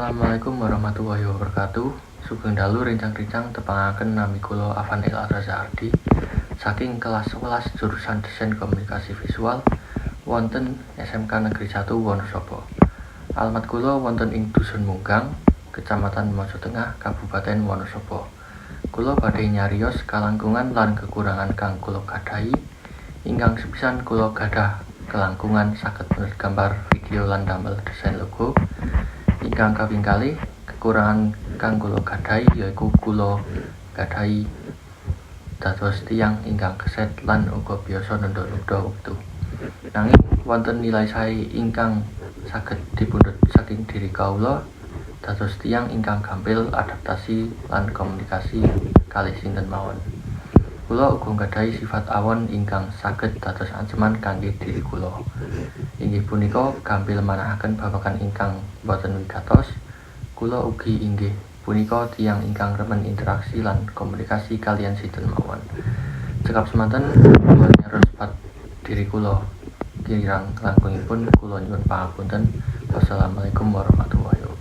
Assalamualaikum warahmatullahi wabarakatuh. Sugeng dalu rencang-rencang tepangaken nami kula Afan El Araza Ardi saking kelas 11 jurusan Desain Komunikasi Visual wonten SMK Negeri 1 Wonosobo. Alamat kula wonten ing Dusun Munggang, Kecamatan Mojo Tengah, Kabupaten Wonosobo. Kula badhe nyarios kalangkungan lan kekurangan kang kula gadhahi. Ingkang sepisan kula gadah kelangkungan saged menulis gambar, video lan damel desain logo. Ingkang kaping kalih kekurangan kang kula gadhahi yaiku kula gadhahi dados tiyang ingkang keset lan uga biasa nenda-nenda wektu. Nanging wonten nilai sae ingkang saged dipundhut saking diri kawula dados tiyang ingkang gampil adaptasi lan komunikasi kalih sinten mawon. Kula uga gadhahi sifat awon ingkang saged dados ancaman kangge diri kula. Inggih punika gampil manahaken babagan ingkang boten wigatos. Kula ugi inggih punika tiyang ingkang remen interaksi lan komunikasi kaliyan sinten mawon. Cekap semanten kula nyaros pat diri kula. Kirang langkungipun kula nyuwun pangapunten. Wassalamualaikum warahmatullahi wabarakatuh.